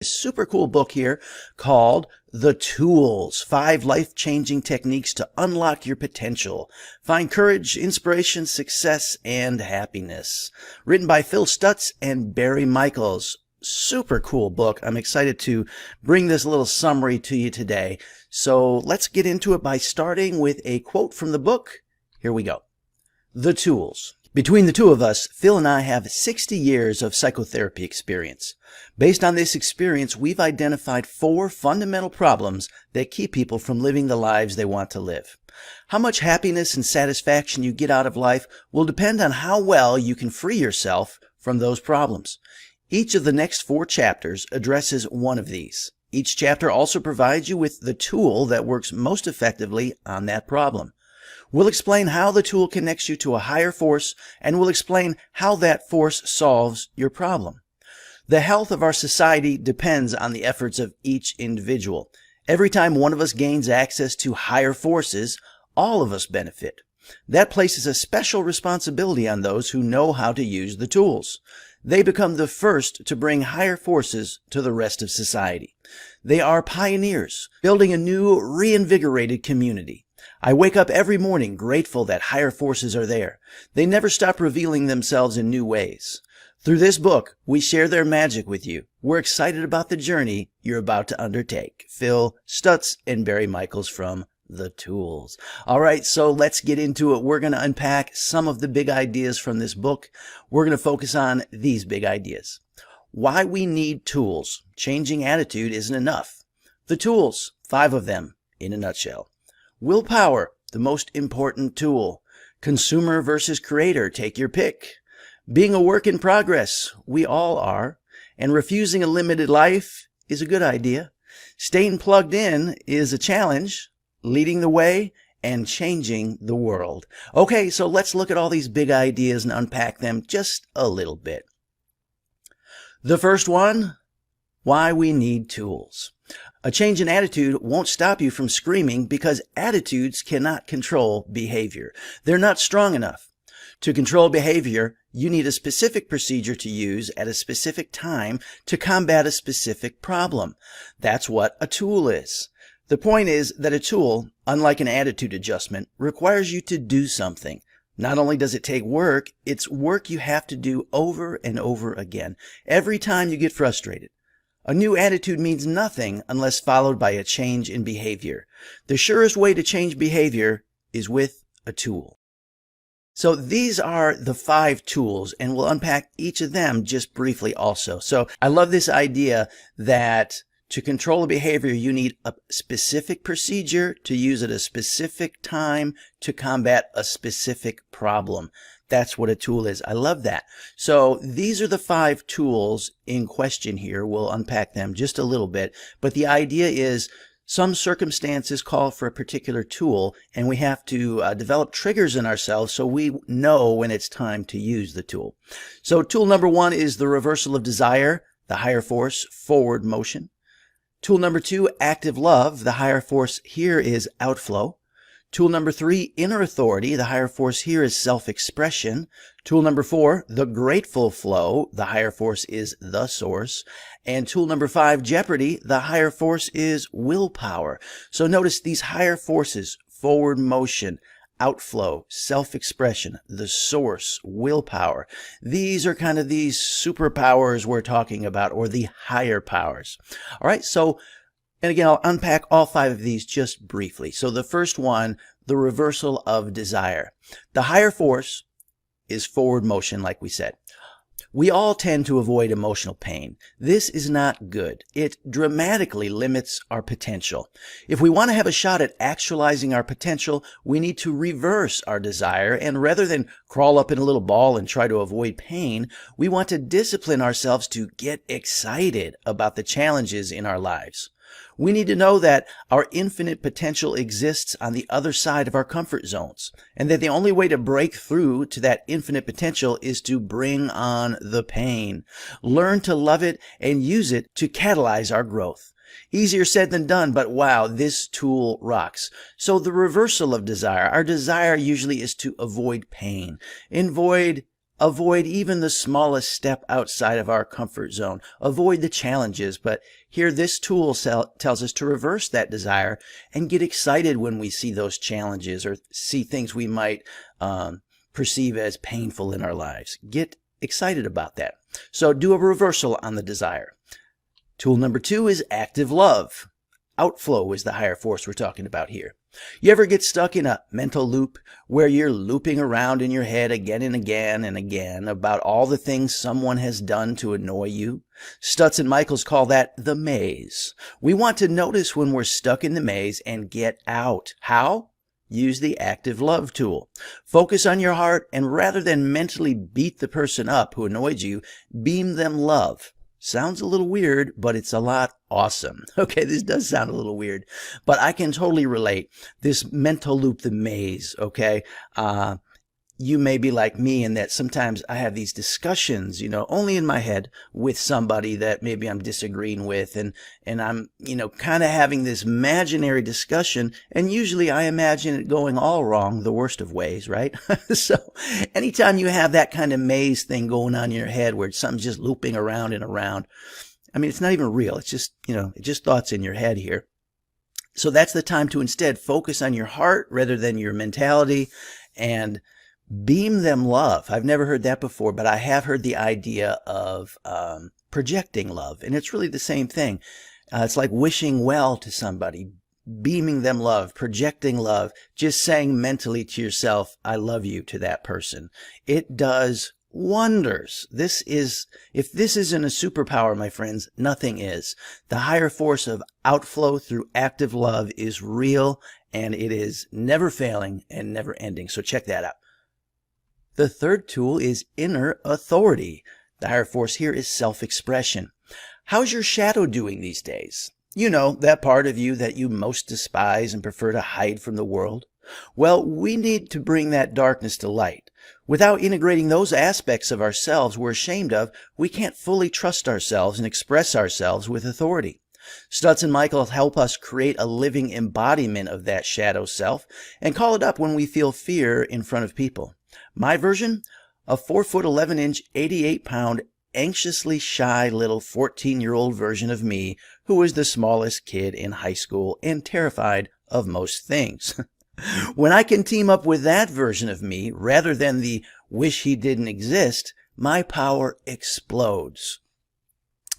Super cool book here called The Tools, 5 Life-Changing Techniques to Unlock Your Potential. Find courage, inspiration, success, and happiness. Written by Phil Stutz and Barry Michaels. Super cool book. I'm excited to bring this little summary to you today. So let's get into it by starting with a quote from the book. Here we go. The Tools. Between the two of us, Phil and I have 60 years of psychotherapy experience. Based on this experience, we've identified 4 fundamental problems that keep people from living the lives they want to live. How much happiness and satisfaction you get out of life will depend on how well you can free yourself from those problems. Each of the next 4 chapters addresses one of these. Each chapter also provides you with the tool that works most effectively on that problem. We'll explain how the tool connects you to a higher force, and we'll explain how that force solves your problem. The health of our society depends on the efforts of each individual. Every time one of us gains access to higher forces, all of us benefit. That places a special responsibility on those who know how to use the tools. They become the first to bring higher forces to the rest of society. They are pioneers, building a new, reinvigorated community. I wake up every morning grateful that higher forces are there. They never stop revealing themselves in new ways. Through this book, we share their magic with you. We're excited about the journey you're about to undertake. Phil Stutz and Barry Michaels from The Tools. All right, so let's get into it. We're going to unpack some of the big ideas from this book. We're going to focus on these big ideas. Why we need tools. Changing attitude isn't enough. The tools, 5 of them in a nutshell. Willpower, the most important tool. Consumer versus creator, take your pick. Being a work in progress, we all are. And refusing a limited life is a good idea. Staying plugged in is a challenge. Leading the way and changing the world. Okay, so let's look at all these big ideas and unpack them just a little bit. The first one, why we need tools. A change in attitude won't stop you from screaming because attitudes cannot control behavior. They're not strong enough. To control behavior, you need a specific procedure to use at a specific time to combat a specific problem. That's what a tool is. The point is that a tool, unlike an attitude adjustment, requires you to do something. Not only does it take work, it's work you have to do over and over again, every time you get frustrated. A new attitude means nothing unless followed by a change in behavior. The surest way to change behavior is with a tool. So these are the 5 tools, and we'll unpack each of them just briefly also. So I love this idea that to control a behavior, you need a specific procedure to use at a specific time to combat a specific problem. That's what a tool is. I love that. So these are the 5 tools in question here. We'll unpack them just a little bit. But the idea is some circumstances call for a particular tool, and we have to develop triggers in ourselves so we know when it's time to use the tool. So tool number 1 is the reversal of desire, the higher force, forward motion. Tool number 2, active love. The higher force here is outflow. Tool number 3, inner authority. The higher force here is self-expression. Tool number 4, the grateful flow. The higher force is the source. And tool number 5, jeopardy. The higher force is willpower. So notice these higher forces, forward motion, outflow, self-expression, the source, willpower. These are kind of these superpowers we're talking about, or the higher powers. All right, so and again, I'll unpack all 5 of these just briefly. So the first one, the reversal of desire. The higher force is forward motion, like we said. We all tend to avoid emotional pain. This is not good. It dramatically limits our potential. If we want to have a shot at actualizing our potential, we need to reverse our desire, and rather than crawl up in a little ball and try to avoid pain, we want to discipline ourselves to get excited about the challenges in our lives. We need to know that our infinite potential exists on the other side of our comfort zones, and that the only way to break through to that infinite potential is to bring on the pain. Learn to love it and use it to catalyze our growth. Easier said than done, but wow, this tool rocks. So the reversal of desire. Our desire usually is to avoid pain, avoid Avoid even the smallest step outside of our comfort zone. Avoid the challenges. But here, this tool tells us to reverse that desire and get excited when we see those challenges or see things we might perceive as painful in our lives. Get excited about that. So do a reversal on the desire. Tool number 2 is active love. Outflow is the higher force we're talking about here. You ever get stuck in a mental loop where you're looping around in your head again and again and again about all the things someone has done to annoy you? Stutz and Michaels call that the maze. We want to notice when we're stuck in the maze and get out. How? Use the active love tool. Focus on your heart, and rather than mentally beat the person up who annoyed you, beam them love. Sounds a little weird, but it's a lot awesome. Okay, this does sound a little weird, but I can totally relate. This mental loop, the maze, okay? You may be like me in that sometimes I have these discussions, only in my head with somebody that maybe I'm disagreeing with, and I'm, kind of having this imaginary discussion, and usually I imagine it going all wrong, the worst of ways, right? So anytime you have that kind of maze thing going on in your head where something's just looping around and around, I mean, it's not even real. It's just, it's just thoughts in your head here. So that's the time to instead focus on your heart rather than your mentality and beam them love. I've never heard that before, but I have heard the idea of projecting love. And it's really the same thing. It's like wishing well to somebody, beaming them love, projecting love, just saying mentally to yourself, I love you to that person. It does wonders. If this isn't a superpower, my friends, nothing is. The higher force of outflow through active love is real, and it is never failing and never ending. So check that out. The third tool is inner authority. The higher force here is self-expression. How's your shadow doing these days? That part of you that you most despise and prefer to hide from the world. Well, we need to bring that darkness to light. Without integrating those aspects of ourselves we're ashamed of, we can't fully trust ourselves and express ourselves with authority. Stutz and Michael help us create a living embodiment of that shadow self and call it up when we feel fear in front of people. My version? A 4'11", 88-pound, anxiously shy little 14-year-old version of me who was the smallest kid in high school and terrified of most things. When I can team up with that version of me rather than the wish he didn't exist, my power explodes.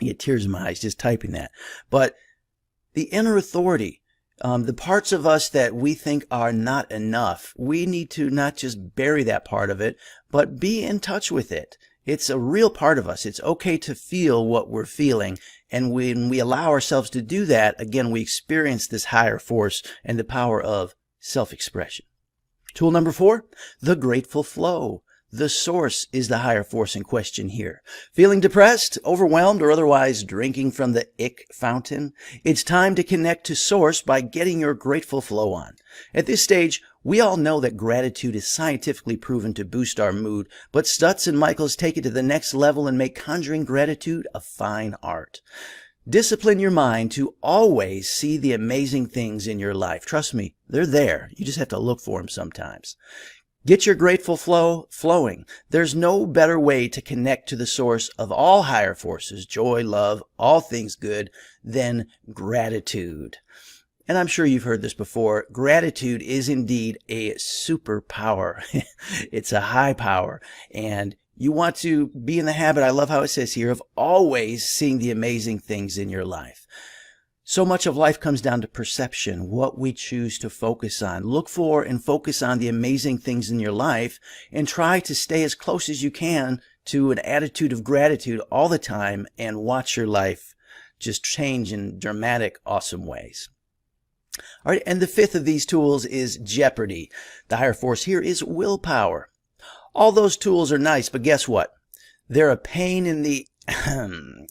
I get tears in my eyes just typing that. But the inner authority, the parts of us that we think are not enough, we need to not just bury that part of it, but be in touch with it. It's a real part of us. It's okay to feel what we're feeling. And when we allow ourselves to do that, again, we experience this higher force and the power of self-expression. Tool number 4, the grateful flow. The source is the higher force in question here. Feeling depressed, overwhelmed, or otherwise drinking from the ick fountain? It's time to connect to source by getting your grateful flow on. At this stage, we all know that gratitude is scientifically proven to boost our mood, but Stutz and Michaels take it to the next level and make conjuring gratitude a fine art. Discipline your mind to always see the amazing things in your life. Trust me, they're there. You just have to look for them sometimes. Get your grateful flow flowing. There's no better way to connect to the source of all higher forces, joy, love, all things good, than gratitude. And I'm sure you've heard this before. Gratitude is indeed a superpower. It's a high power. And you want to be in the habit, I love how it says here, of always seeing the amazing things in your life. So much of life comes down to perception, what we choose to focus on. Look for and focus on the amazing things in your life and try to stay as close as you can to an attitude of gratitude all the time and watch your life just change in dramatic, awesome ways. All right, and the fifth of these tools is jeopardy. The higher force here is willpower. All those tools are nice, but guess what? They're a pain in the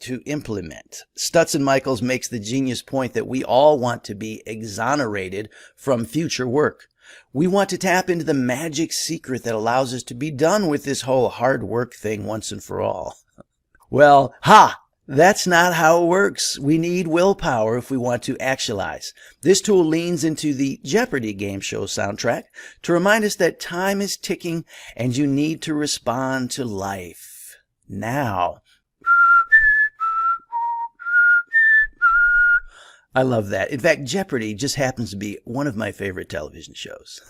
to implement. Stutz and Michaels makes the genius point that we all want to be exonerated from future work. We want to tap into the magic secret that allows us to be done with this whole hard work thing once and for all. Well, That's not how it works. We need willpower if we want to actualize. This tool leans into the Jeopardy game show soundtrack to remind us that time is ticking and you need to respond to life now. I love that. In fact, Jeopardy just happens to be one of my favorite television shows.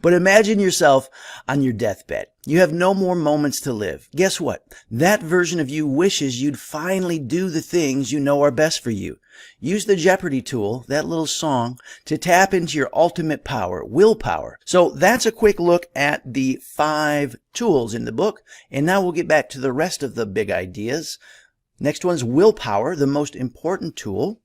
But imagine yourself on your deathbed. You have no more moments to live. Guess what? That version of you wishes you'd finally do the things you know are best for you. Use the Jeopardy tool, that little song, to tap into your ultimate power, willpower. So that's a quick look at the 5 tools in the book. And now we'll get back to the rest of the big ideas. Next one's willpower, the most important tool.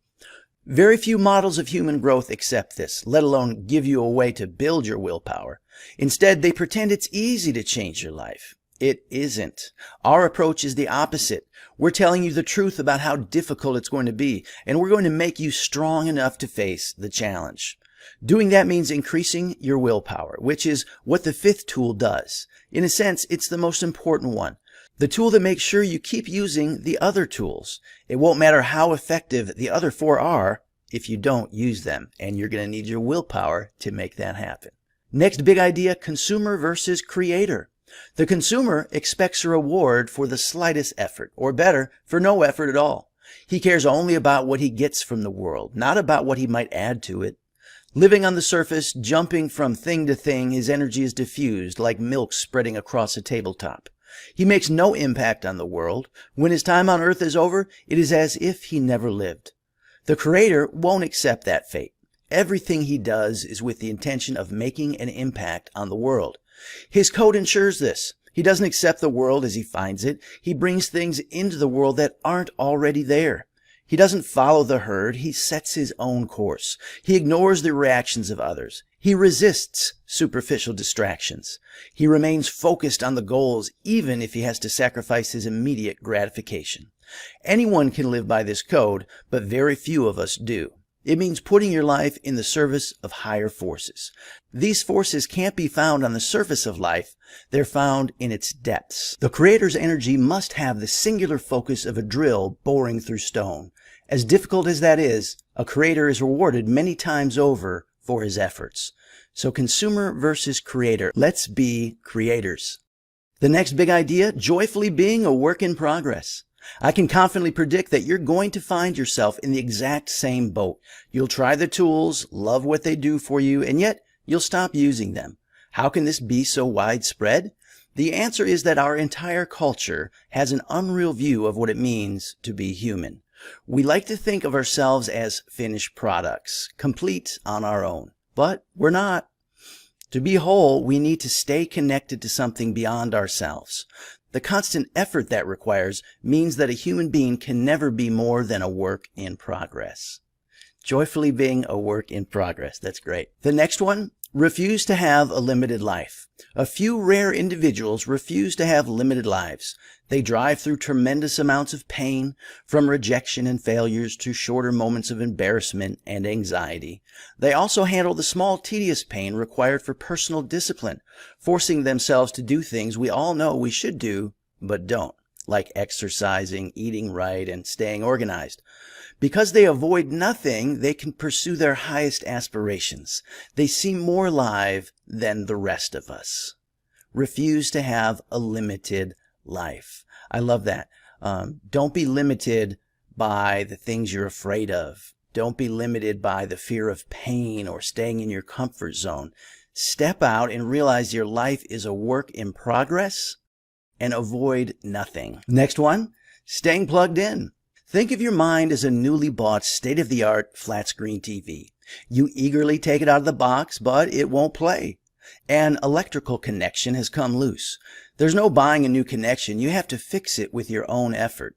Very few models of human growth accept this, let alone give you a way to build your willpower. Instead, they pretend it's easy to change your life. It isn't. Our approach is the opposite. We're telling you the truth about how difficult it's going to be, and we're going to make you strong enough to face the challenge. Doing that means increasing your willpower, which is what the 5th tool does. In a sense, it's the most important one. The tool that makes sure you keep using the other tools. It won't matter how effective the other 4 are if you don't use them, and you're going to need your willpower to make that happen. Next big idea, consumer versus creator. The consumer expects a reward for the slightest effort, or better, for no effort at all. He cares only about what he gets from the world, not about what he might add to it. Living on the surface, jumping from thing to thing, his energy is diffused like milk spreading across a tabletop. He makes no impact on the world. When his time on earth is over, it is as if he never lived. The creator won't accept that fate. Everything he does is with the intention of making an impact on the world. His code ensures this. He doesn't accept the world as he finds it. He brings things into the world that aren't already there. He doesn't follow the herd. He sets his own course. He ignores the reactions of others. He resists superficial distractions. He remains focused on the goals, even if he has to sacrifice his immediate gratification. Anyone can live by this code, but very few of us do. It means putting your life in the service of higher forces. These forces can't be found on the surface of life. They're found in its depths. The creator's energy must have the singular focus of a drill boring through stone. As difficult as that is, a creator is rewarded many times over for his efforts. So consumer versus creator. Let's be creators. The next big idea, joyfully being a work in progress. I can confidently predict that you're going to find yourself in the exact same boat. You'll try the tools, love what they do for you, and yet you'll stop using them. How can this be so widespread? The answer is that our entire culture has an unreal view of what it means to be human. We like to think of ourselves as finished products, complete on our own. But we're not. To be whole, we need to stay connected to something beyond ourselves. The constant effort that requires means that a human being can never be more than a work in progress. Joyfully being a work in progress. That's great. The next one, refuse to have a limited life. A few rare individuals refuse to have limited lives. They drive through tremendous amounts of pain, from rejection and failures to shorter moments of embarrassment and anxiety. They also handle the small, tedious pain required for personal discipline, forcing themselves to do things we all know we should do, but don't, like exercising, eating right, and staying organized. Because they avoid nothing, they can pursue their highest aspirations. They seem more alive than the rest of us. Refuse to have a limited life. I love that. Don't be limited by the things you're afraid of. Don't be limited by the fear of pain or staying in your comfort zone. Step out and realize your life is a work in progress and avoid nothing. Next one, staying plugged in. Think of your mind as a newly bought state-of-the-art flat-screen TV. You eagerly take it out of the box, but it won't play. An electrical connection has come loose. There's no buying a new connection. You have to fix it with your own effort.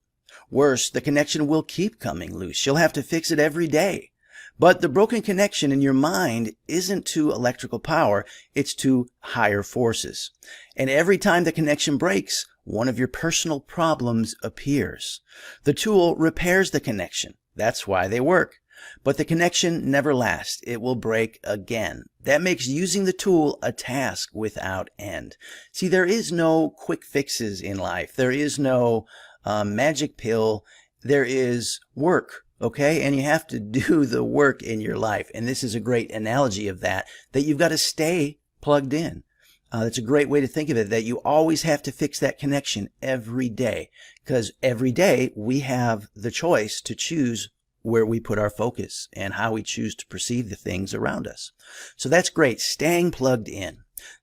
Worse, the connection will keep coming loose. You'll have to fix it every day. But the broken connection in your mind isn't to electrical power, it's to higher forces. And every time the connection breaks, one of your personal problems appears. The tool repairs the connection. That's why they work. But the connection never lasts. It will break again. That makes using the tool a task without end. See, there is no quick fixes in life. There is no magic pill. There is work, okay? And you have to do the work in your life. And this is a great analogy of that you've got to stay plugged in. That's a great way to think of it, that you always have to fix that connection every day, because every day we have the choice to choose where we put our focus and how we choose to perceive the things around us. So that's great, staying plugged in.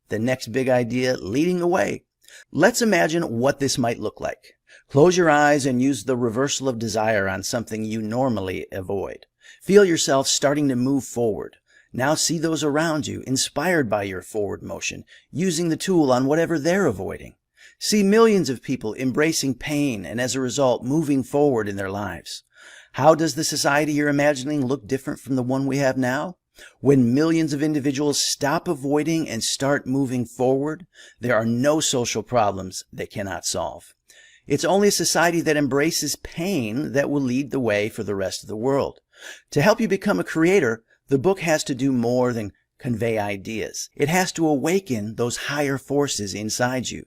The next big idea, leading the way. Let's imagine what this might look like. Close your eyes and use the reversal of desire on something you normally avoid. Feel yourself starting to move forward. Now see those around you, inspired by your forward motion, using the tool on whatever they're avoiding. See millions of people embracing pain and as a result moving forward in their lives. How does the society you're imagining look different from the one we have now? When millions of individuals stop avoiding and start moving forward, there are no social problems they cannot solve. It's only a society that embraces pain that will lead the way for the rest of the world. To help you become a creator, the book has to do more than convey ideas. It has to awaken those higher forces inside you.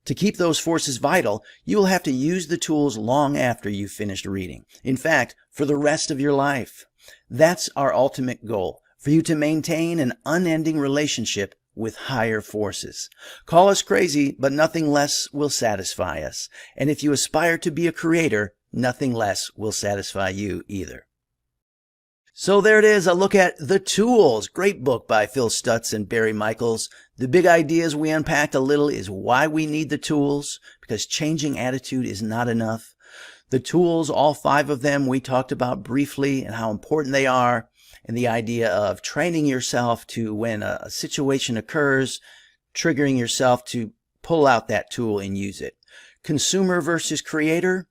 To keep those forces vital, you will have to use the tools long after you've finished reading. In fact, for the rest of your life. That's our ultimate goal, for you to maintain an unending relationship with higher forces. Call us crazy, but nothing less will satisfy us. And if you aspire to be a creator, nothing less will satisfy you either. So there it is, a look at The Tools. Great book by Phil Stutz and Barry Michaels. The big ideas we unpacked a little is why we need the tools, because changing attitude is not enough. The tools, all 5 of them, we talked about briefly and how important they are, and the idea of training yourself to, when a situation occurs, triggering yourself to pull out that tool and use it. Consumer versus creator.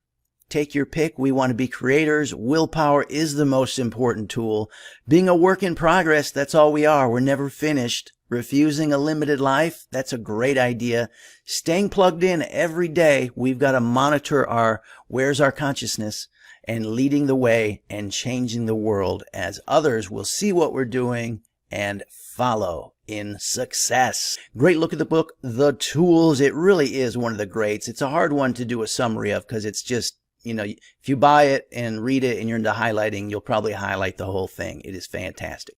Take your pick. We want to be creators. Willpower is the most important tool. Being a work in progress, that's all we are. We're never finished. Refusing a limited life, that's a great idea. Staying plugged in every day, we've got to monitor where's our consciousness, and leading the way and changing the world as others will see what we're doing and follow in success. Great look at the book, The Tools. It really is one of the greats. It's a hard one to do a summary of because it's just, if you buy it and read it and you're into highlighting, you'll probably highlight the whole thing. It is fantastic.